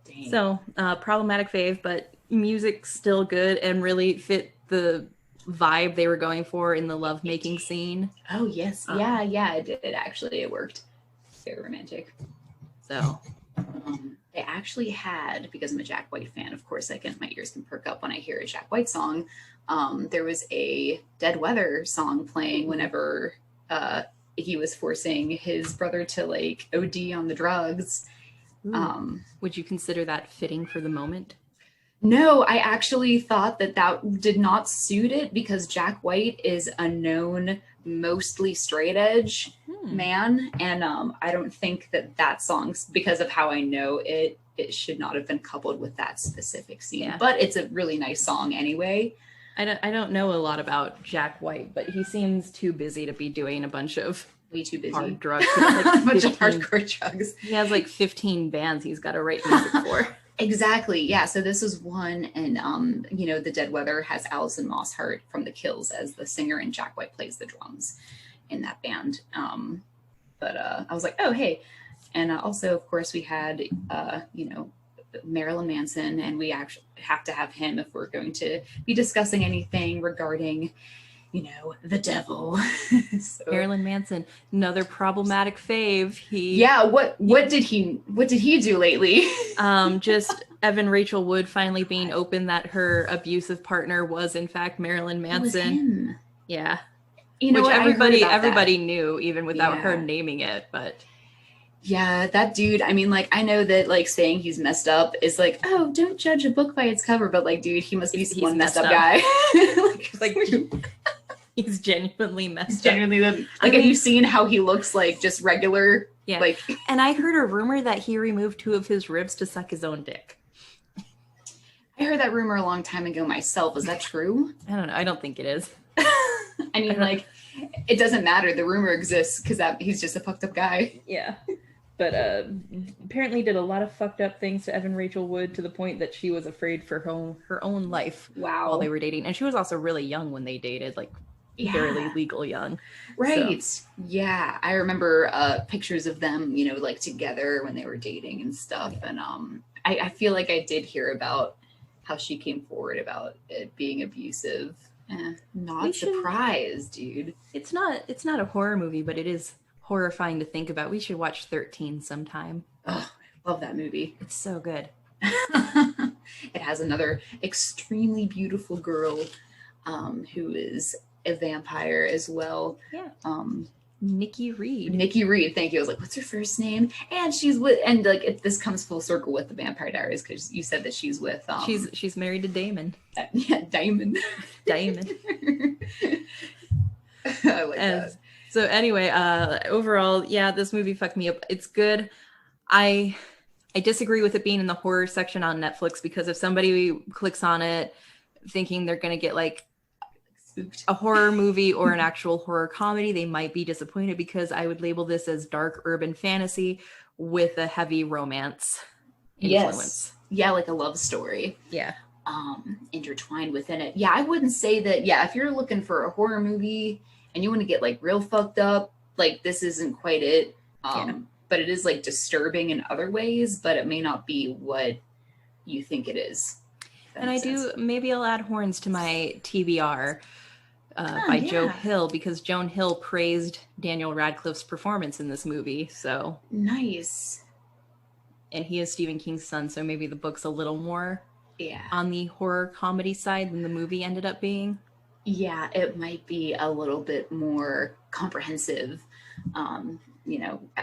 dang. So problematic fave, but music still good and really fit the vibe they were going for in the lovemaking scene. Oh yes, yeah, it did. Actually, it worked. Very romantic. So they actually had, because I'm a Jack White fan, of course, my ears can perk up when I hear a Jack White song. There was a Dead Weather song playing whenever he was forcing his brother to like OD on the drugs. Would you consider that fitting for the moment? No, I actually thought that did not suit it because Jack White is a known mostly straight edge man, and I don't think that song's, because of how I know it should not have been coupled with that specific scene. Yeah. But it's a really nice song anyway. I don't know a lot about Jack White, but he seems too busy to be doing a bunch of way too busy hard drugs. Like a bunch of hardcore drugs. He has like 15 bands he's got to write music for. Exactly. Yeah. So this is one, and the Dead Weather has Alison Mosshart from The Kills as the singer, and Jack White plays the drums in that band. But I was like, oh hey, and also of course we had Marilyn Manson, and we actually have to have him if we're going to be discussing anything regarding the devil. So, Marilyn Manson, another problematic fave. What did he do lately? Just Evan Rachel Wood finally being open that her abusive partner was in fact Marilyn Manson. It was him. Yeah. Which everybody knew even without her naming it, but yeah, that dude, I mean, like, I know that, like, saying he's messed up is like, oh, don't judge a book by its cover, but, like, dude, he must be one messed up guy. He's genuinely messed up. Have you seen how he looks like just regular? Yeah. And I heard a rumor that he removed 2 of his ribs to suck his own dick. I heard that rumor a long time ago myself. Is that true? I don't know. I don't think it is. I mean, it doesn't matter. The rumor exists because he's just a fucked up guy. Yeah. But apparently did a lot of fucked up things to Evan Rachel Wood to the point that she was afraid for her own life while they were dating. And she was also really young when they dated, barely legal young. Right. So. Yeah. I remember pictures of them, together when they were dating and stuff. And I feel like I did hear about how she came forward about it being abusive. Not surprised, dude. It's not a horror movie, but it is horrifying to think about. We should watch 13 sometime. Oh, I love that movie. It's so good. It has another extremely beautiful girl who is a vampire as well. Yeah. Nikki Reed. Thank you. I was like, what's her first name? And this comes full circle with the Vampire Diaries because you said that she's with she's married to Damon. Damon. I like that. So anyway, overall, yeah, this movie fucked me up. It's good. I disagree with it being in the horror section on Netflix because if somebody clicks on it thinking they're gonna get spooked, a horror movie or an actual horror comedy, they might be disappointed because I would label this as dark urban fantasy with a heavy romance influence. Yeah, like a love story. Yeah. Intertwined within it. Yeah, I wouldn't say that. Yeah, if you're looking for a horror movie and you want to get real fucked up, this isn't quite it. But it is disturbing in other ways, but it may not be what you think it is. And maybe I'll add horns to my TBR by Joe Hill because Joan Hill praised Daniel Radcliffe's performance in this movie. So nice. And he is Stephen King's son, so maybe the book's a little more yeah. on the horror comedy side than the movie ended up being. Yeah, it might be a little bit more comprehensive,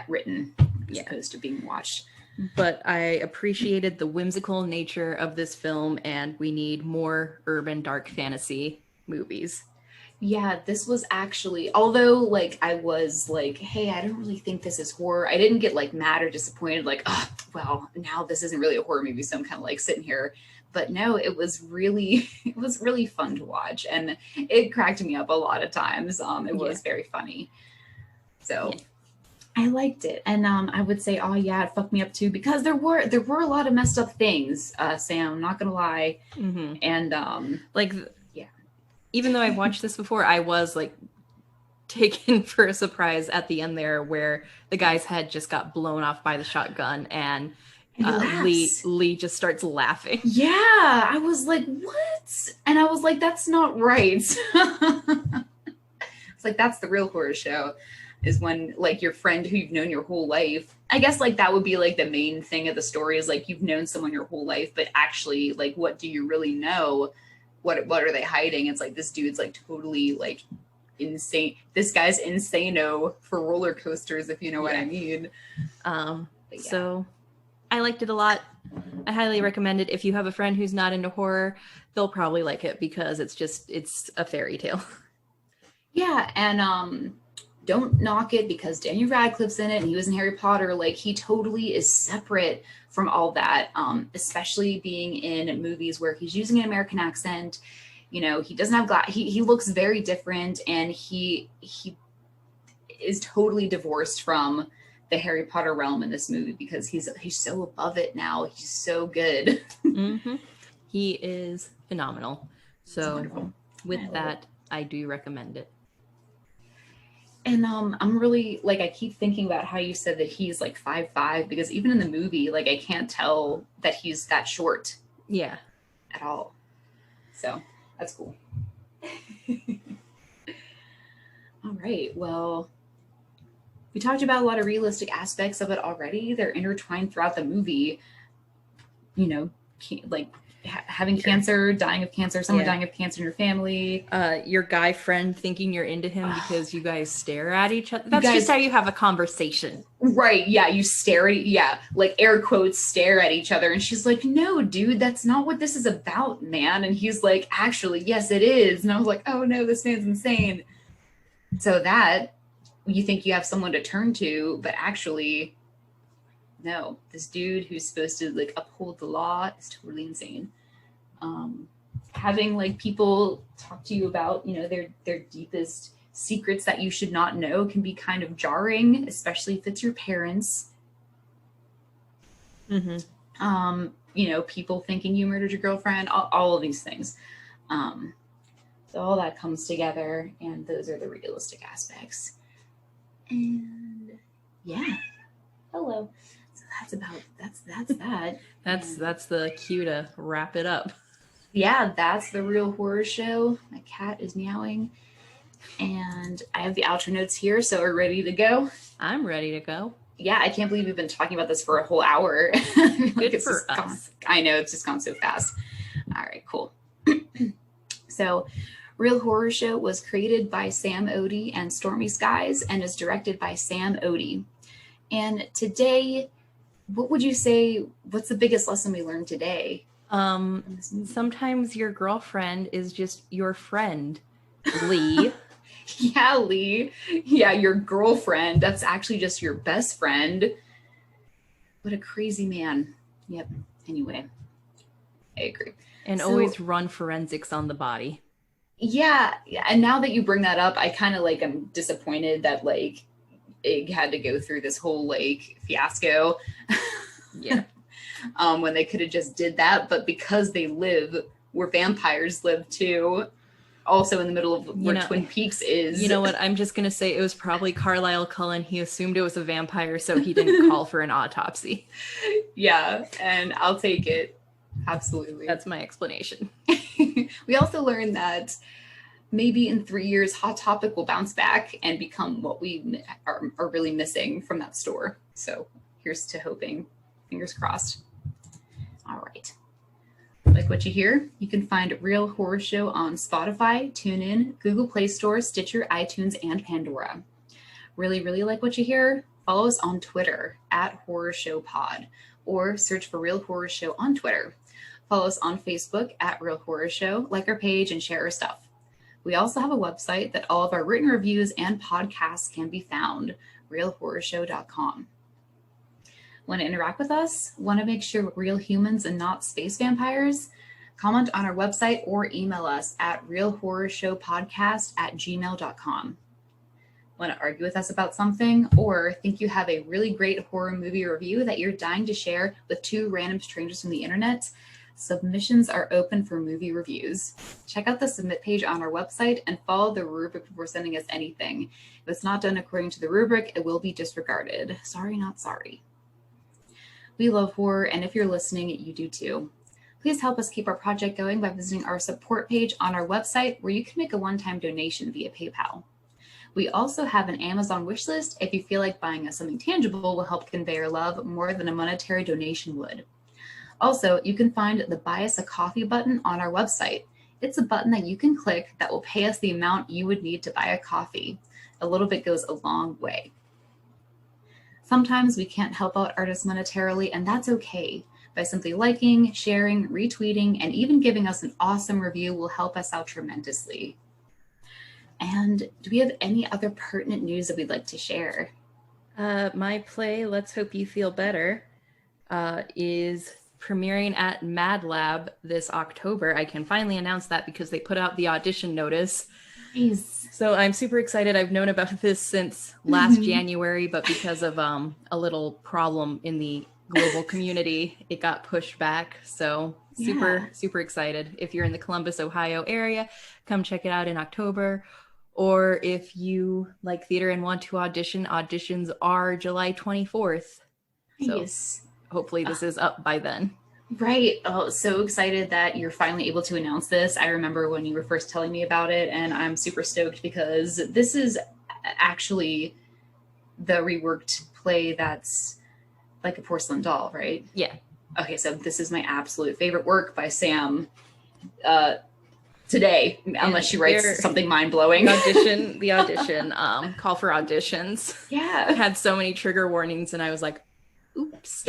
written as opposed to being watched. but I appreciated the whimsical nature of this film, and we need more urban dark fantasy movies. Yeah, this was actually, although like I was like, hey, I don't really think this is horror. I didn't get like mad or disappointed, like, oh, well, now this isn't really a horror movie, so I'm kind of like sitting here. But no, it was really, it was really fun to watch, and it cracked me up a lot of times. It was very funny. So I liked it, and I would say, oh yeah, it fucked me up too, because there were a lot of messed up things. Sam, I'm not gonna lie, and like, even though I've watched this before, I was like taken for a surprise at the end there, where the guy's head just got blown off by the shotgun, and Lee just starts laughing. Yeah, I was like, what? And I was like, that's not right. It's like, that's the real horror show, is when like your friend who you've known your whole life, I guess like that would be like the main thing of the story, is like you've known someone your whole life, but actually like, what do you really know? What are they hiding? It's like, this dude's like totally like insane. This guy's insano for roller coasters, if you know what I mean. So I liked it a lot. I highly recommend it. If you have a friend who's not into horror, they'll probably like it, because it's a fairy tale. Yeah, and don't knock it because Daniel Radcliffe's in it and he was in Harry Potter. Like, he totally is separate from all that, especially being in movies where he's using an American accent. You know, he doesn't have he looks very different, and he is totally divorced from the Harry Potter realm in this movie, because he's so above it now. He's so good. He is phenomenal. So with that, I do recommend it. And I'm really like, I keep thinking about how you said that he's like 5'5", because even in the movie, like I can't tell that he's that short. Yeah. At all. So that's cool. All right. Well, we talked about a lot of realistic aspects of it already. They're intertwined throughout the movie. You know, like having cancer, dying of cancer, someone dying of cancer in your family. Your guy friend thinking you're into him because you guys stare at each other. That's just how you have a conversation. Right. Yeah. You stare at, like air quotes, stare at each other. And she's like, no, dude, that's not what this is about, man. And he's like, actually, yes, it is. And I was like, oh no, this man's insane. So that you think you have someone to turn to, but actually, no, this dude who's supposed to like uphold the law is totally insane. Having like people talk to you about, you know, their deepest secrets that you should not know can be kind of jarring, especially if it's your parents. You know, people thinking you murdered your girlfriend, all of these things. So all that comes together, and those are the realistic aspects. And yeah, hello. So that's that. That's the cue to wrap it up. Yeah, that's the real horror show. My cat is meowing, and I have the outro notes here, so we're ready to go. I'm ready to go. Yeah, I can't believe we've been talking about this for a whole hour. Good for us. I know, it's just gone so fast. All right, cool. So, Real Horror Show was created by Sam Odie and Stormy Skies, and is directed by Sam Odie. And today, what would you say, what's the biggest lesson we learned today? Sometimes your girlfriend is just your friend, Lee. Yeah, Lee. Yeah, your girlfriend. That's actually just your best friend. What a crazy man. Yep. Anyway, I agree. And always run forensics on the body. Yeah. And now that you bring that up, I kind of like, I'm disappointed that like it had to go through this whole like fiasco. Yeah. When they could have just did that, but because they live where vampires live too, also in the middle of where Twin Peaks is. You know what? I'm just gonna say it was probably Carlisle Cullen. He assumed it was a vampire, so he didn't call for an autopsy. Yeah, and I'll take it. Absolutely. That's my explanation. We also learned that maybe in 3 years, Hot Topic will bounce back and become what we are really missing from that store. So here's to hoping. Fingers crossed. All right. Like what you hear? You can find Real Horror Show on Spotify, TuneIn, Google Play Store, Stitcher, iTunes, and Pandora. Really, really like what you hear? follow us on Twitter at HorrorShowPod, or search for Real Horror Show on Twitter. Follow us on Facebook at Real Horror Show, like our page, and share our stuff. We also have a website that all of our written reviews and podcasts can be found, realhorrorshow.com. Want to interact with us? Want to make sure we're real humans and not space vampires? Comment on our website or email us at realhorrorshowpodcast@gmail.com. Want to argue with us about something, or think you have a really great horror movie review that you're dying to share with two random strangers from the internet? Submissions are open for movie reviews. Check out the submit page on our website and follow the rubric before sending us anything. If it's not done according to the rubric, it will be disregarded. Sorry, not sorry. We love horror, and if you're listening, you do too. Please help us keep our project going by visiting our support page on our website, where you can make a one-time donation via PayPal. We also have an Amazon wish list if you feel like buying us something tangible will help convey our love more than a monetary donation would. Also, you can find the Buy Us a Coffee button on our website. It's a button that you can click that will pay us the amount you would need to buy a coffee. A little bit goes a long way. Sometimes we can't help out artists monetarily, and that's okay. By simply liking, sharing, retweeting, and even giving us an awesome review will help us out tremendously. And do we have any other pertinent news that we'd like to share? My play, Let's Hope You Feel Better, is premiering at Mad Lab this October. I can finally announce that because they put out the audition notice. Nice. So I'm super excited. I've known about this since last January, but because of a little problem in the global community, it got pushed back. So super excited. If you're in the Columbus, Ohio area, come check it out in October. Or if you like theater and want to audition, auditions are July 24th. Nice. So hopefully this is up by then. Right. Oh, so excited that you're finally able to announce this. I remember when you were first telling me about it, and I'm super stoked because this is actually the reworked play that's like a porcelain doll, right? Yeah. Okay, so this is my absolute favorite work by Sam today, unless she writes something mind-blowing. The audition, call for auditions. Yeah. Had so many trigger warnings, and I was like, oops.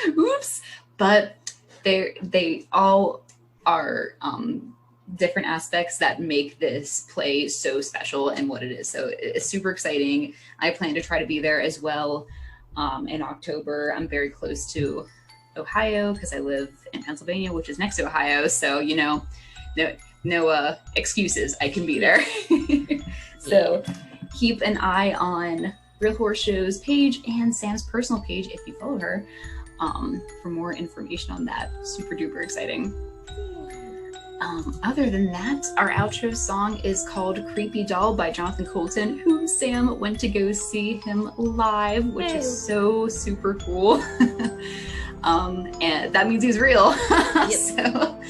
Oops. But they all are different aspects that make this play so special and what it is. So it's super exciting. I plan to try to be there as well in October. I'm very close to Ohio because I live in Pennsylvania, which is next to Ohio. So, you know, no excuses. I can be there. So keep an eye on Real Horror Show's page and Sam's personal page if you follow her for more information on that. Super duper exciting. Other than that, our outro song is called Creepy Doll by Jonathan Coulton, who Sam went to go see him live, which is so super cool. And that means he's real. So,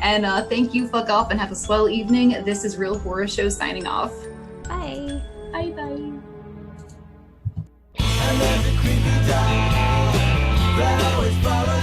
and thank you, fuck off, and have a swell evening. This is Real Horror Show signing off. Bye. Bye bye. I love the creepy doll that always follows